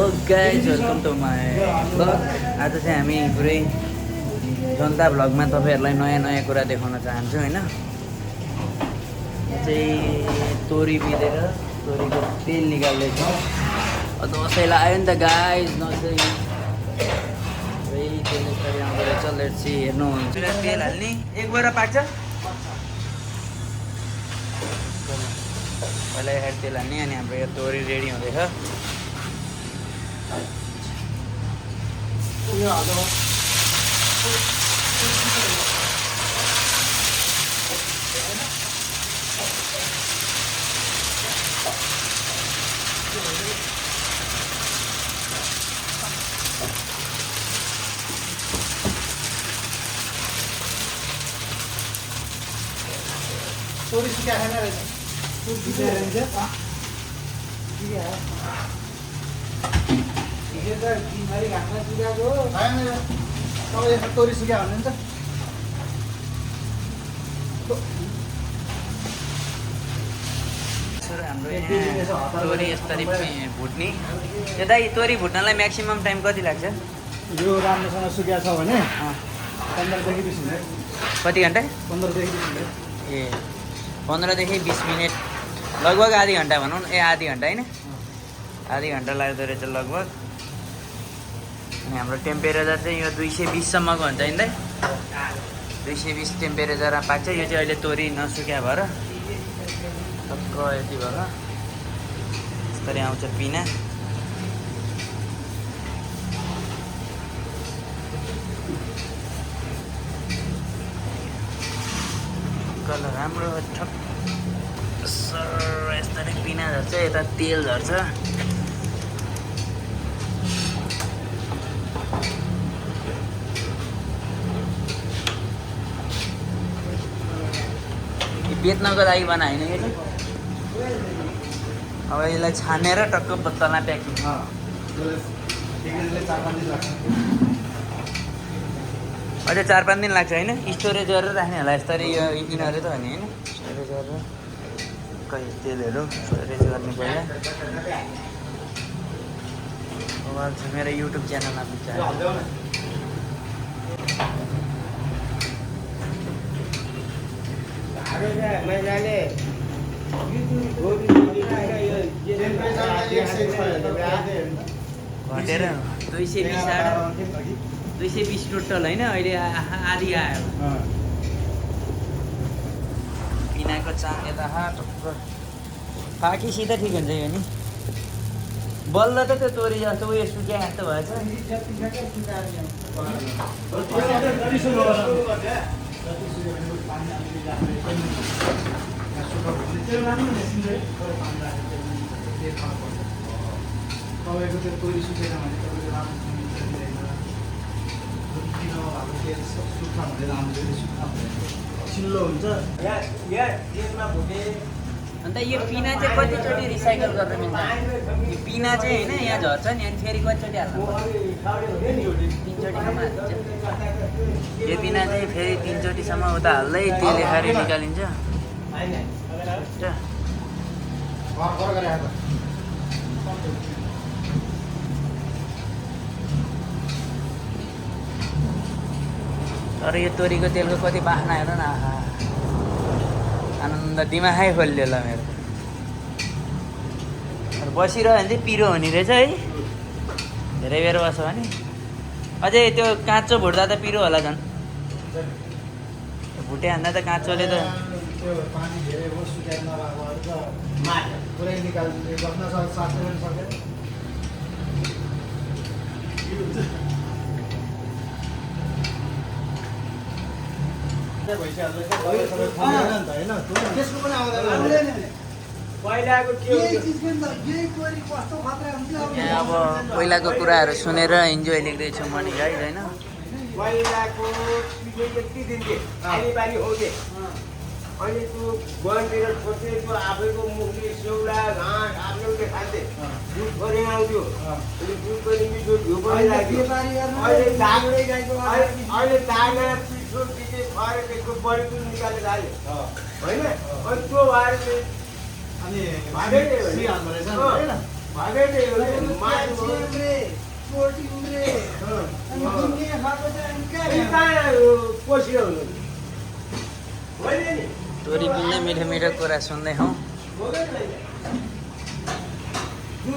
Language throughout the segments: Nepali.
Guys welcome to my blog. आज चाहिँ हामी पुरै जनता भ्लगमा तपाईँहरूलाई नयाँ नयाँ कुरा देखाउन चाहन्छु होइन। चाहिँ तोरी बिलेर तोरीको तेल निकाल्दैछौँ। दसैँलाई आयो नि त गाइज दसैँ तेल यसरी आउँदो रहेछ। लेट्स सी हेर्नुहुन्छ तेल हाल्ने एक बोरा पाक्छ पहिला हेर तेल हाल्ने अनि हाम्रो यो तोरी रेडी हुँदैछ। तोरी सुक्या खाना रहेछ तपाईँ तोरी सुक्या भन्नुहुन्छ। हाम्रो यहाँ तोरी यसरी भुट्ने। यता तोरी भुट्नलाई म्याक्सिमम टाइम कति लाग्छ? यो राम्रोसँग सुक्या छ भने 15 देखि 20 मिनट। कति घन्टा? 15 देखि 20 मिनट। ए 15 देखि 20 मिनट लगभग आधी घन्टा भनौँ न। ए आधी घन्टा होइन, आधी घन्टा लाग्दो रहेछ लगभग। अनि हाम्रो टेम्परेचर चाहिँ यो 220 सम्मको हुन्छ नि त। 220 टेम्परेचरमा पाक्छ। यो चाहिँ अहिले तोरी नसुक्या भएर टक्क यति भएर यसरी आउँछ पिना। कलर राम्रो ठक सर यसरी पिना झर्छ, यता तेल झर्छ। बेच्नको लागि बनायो होइन यो चाहिँ। अब यसलाई छानेर टक्क बोतलमा प्याकिङ। अझै 4-5 दिन लाग्छ होइन। स्टोरेज गरेर राख्ने होला यसरी यो यिनीहरू त हो नि होइन। स्टोरेज गरेर कहिले तेलहरू स्टोरेज गर्ने पहिला मोबाइल छ मेरो युट्युब च्यानलमा पुग्छ। घटेर 220 टोटल होइन। अहिले आधी आयो पिनाको चाङ यता टक्क पाकेसित ठिक हुन्छ यो नि। बल्ल त त्यो तोरी जस्तो उयो सुक्या जस्तो भएछ। तपाईँको त्यो तोरी सुकेन भने तपाईँको राम्रो सुक्खा हुँदैन। हाम्रो सुक्खा हुँदैन, चिल्लो हुन्छ। अन्त यो पिना चाहिँ कतिचोटि रिसाइकल गर्न मिल्छ? यो पिना चाहिँ होइन यहाँ झर्छ नि, अनि फेरि कतिचोटि हाल्नु? 3चोटिसम्म हालिन्छ। यो पिना चाहिँ फेरि 3चोटिसम्म उता हाल्दै तेल खाएर निकालिन्छ। तर यो तोरीको तेलको कति बास्ना हेर न। आहा आनन्द दिमागै खोल्यो ल मेरो। बसिरह्यो भने चाहिँ पिरो हुने रहेछ है। धेरै बेर बस्यो भने अझै त्यो काँचो भुट्दा त पिरो होला झन्। भुटे हान्दा त काँचोले त त्यो पानी धेरै हो सुक्या नभएकोहरू त पुरै निकाल्नु बस्न सक्दैन सकेन। त्यसको पनि आउँदैन। यहाँ अब पहिलाको कुराहरू सुनेर इन्जोय लेख्दैछु म नि गाइज होइन। अनि त्यो गनतिर खोज्दै त्यो आफैको मुखले सेउला घाँस आफ्नोले खान्थे। दुध पनि आउँथ्यो। अनि दुध पनि मिठो घिउ पनि लाग्थ्यो। अहिले दाग्दै जान्छ। अहिले दागेर पिठो पिठे खरे त्यसको बढी पनि निकालेर हाल्यो होइन। अनि त्यो भएर चाहिँ अनि भागेकै सिहाल्दो रहेछ भागेकै मान्छे पोसिलो हुनु होइन नि तोरी पिन्दै मिठो मिठो कुरा सुन्दै हौ दुध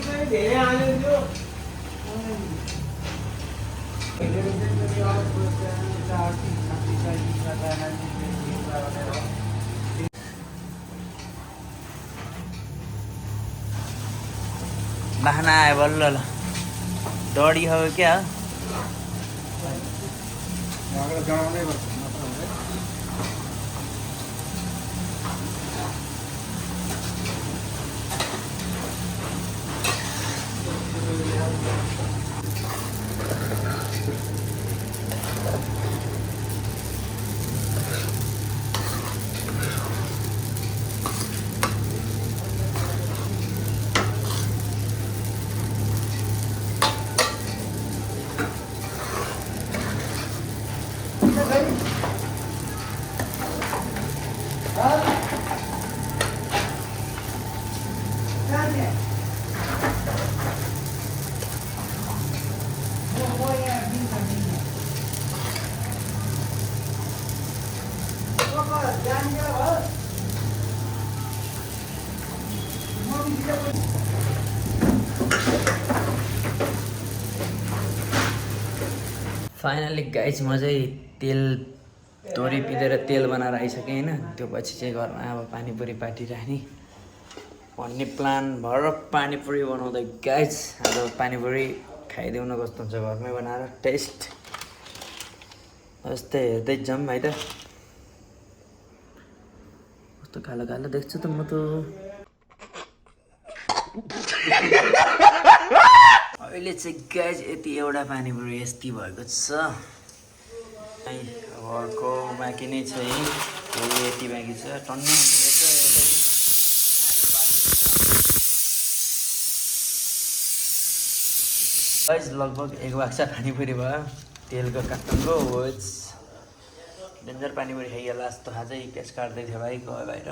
पनि धेरै हाल्यो त्यो बाहना आयो बल्ल ल डढी हो क्या गराउनै पर्छ नत्र हुँदैन। फाइनली गाइज म चाहिँ तेल तोरी पिँधेर तेल बनाएर आइसकेँ होइन त्यो पछि चाहिँ घरमा अब पानीपुरी पाटिराख्ने भन्ने प्लान भएर पानीपुरी बनाउँदै गाइज आज पानीपुरी खाइदेऊ न कस्तो हुन्छ घरमै बनाएर टेस्ट जस्तै हेर्दै जाऊँ है त कस्तो कालो कालो देख्छु त म त अहिले चाहिँ गाइज यति एउटा पानीपुरी यति भएको छ अर्को बाँकी नै छ है यति बाँकी छ टन्नै गाइज लगभग 1 बाक्सा पानीपुरी भयो तेलको काट्टुङको होस् डेन्जर पानीपुरी खाइहाल्ला जस्तो खाँचै प्याज काट्दै थियो भाइ गयो बाहिर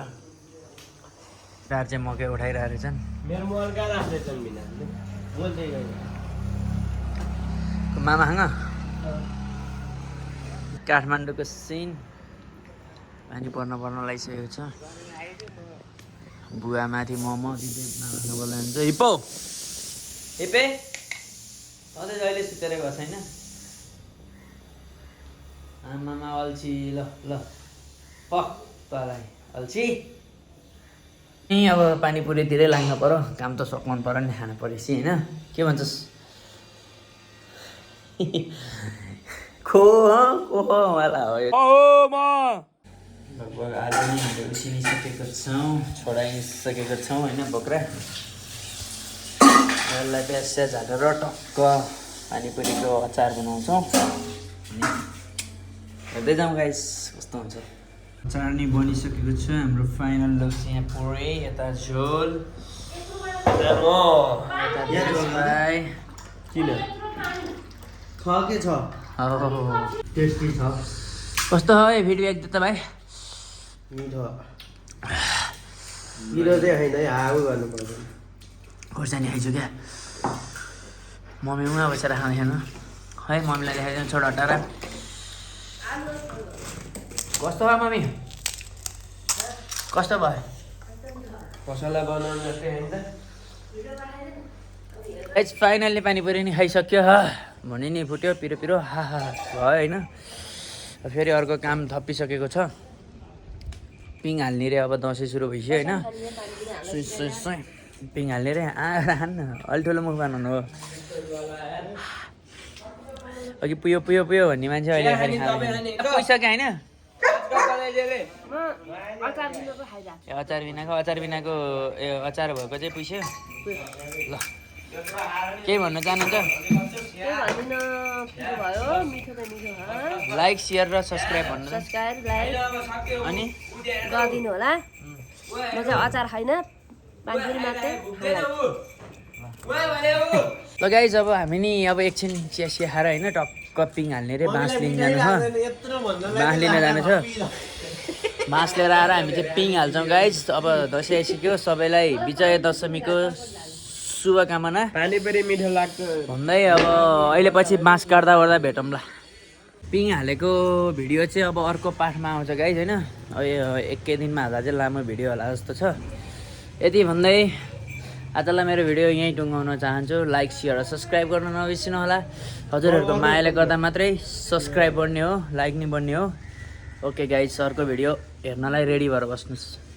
कार चाहिँ मकै उठाइरहेको रहेछन् मेरो मोबाइल कहाँ राख्दैछन् बिना बोल्दै गयो मामा हाँग काठमाडौँको सिन पानी पर्न लागिसकेको छ बुवा माथि मोमो दिँदै मामासँग बोलाइन्छ हिप्पो हिपे सधैँ जहिले सुतेर गएको छैन आमामा अल्छी ल ल तँलाई अल्छी अब पानीपुरीतिरै लाग्नु पर्यो काम त सघाउनु पर्यो नि खानु परेपछि होइन के भन्छस् वाला हो लगभग आलु नै हामीले उसिनिसकेको छौँ छोडाइसकेको छौँ होइन बोक्रा यसलाई प्याज स्याज हालेर टक्क पानीपुरीको अचार बनाउँछौँ हेर्दै जाउँ गाइस कस्तो हुन्छ अचार नि बनिसकेको छ हाम्रो फाइनल लुक चाहिँ यहाँ पुरै यता झोल किन छ के छ टेस्टी छ कस्तो हो है फिडब्याक त भाइ मिठो मिठो चाहिँ होइन है हाउ गर्नु पर्छ खोर्सानी खाइछु क्या मम्मी उहाँ बसेर खाँदैन है मम्मीलाई देखाइदिनु छोड हटाएर कस्तो भयो मम्मी कस्तो भयो कसैलाई बनाउनु जस्तै होइन त फाइनल्ली पानीपुरी नि खाइसक्यो भने नि फुट्यो पिरो पिरो हा भयो होइन फेरि अर्को काम थपिसकेको छ पिङ हाल्ने रे अब दसैँ सुरु भइसक्यो होइन सुई पिङ हाल्ने रे हान्न अलि ठुलो मुख बनाउनु हो अघि पुयो पुयो पुयो भन्ने मान्छे अहिले पुगिसक्यो होइन अचार बिनाको अचार भएको चाहिँ पुग्यो ल केही भन्न चाहनुहुन्छ लाइक सेयर र सब्सक्राइब भन्नु अनि गरिदिनु होला म चाहिँ अचार खाइन पानीपुरी मात्रै ल गाइज अब हामी नि अब एकछिन चिया खाएर होइन टक्क पिङ हाल्ने रे बाँस लिन जानु छ बाँस लिन जानु छ बाँस लिएर आएर हामी चाहिँ पिङ हाल्छौँ गाइज अब दसैँ आइसक्यो सबैलाई विजय दशमीको शुभकामना पानी पनि मिठो लाग्छ भन्दै अब अहिले पछि बाँस काट्दा ओर्दा भेटौँला। पिङ हालेको भिडियो चाहिँ अब अर्को पार्टमा आउँछ गाइज होइन। एकै दिनमा हाल्दा चाहिँ लामो भिडियो होला जस्तो छ। यति भन्दै आजलाई मेरो भिडियो यहीँ टुङ्गाउन चाहन्छु। लाइक सेयर र सब्सक्राइब गर्न नबिर्सिनु होला। हजुरहरूको मायाले गर्दा मात्रै सब्सक्राइब बढ्ने हो, लाइक नि बढ्ने हो। ओके गाइज, अर्को भिडियो हेर्नलाई रेडी भएर बस्नुहोस्।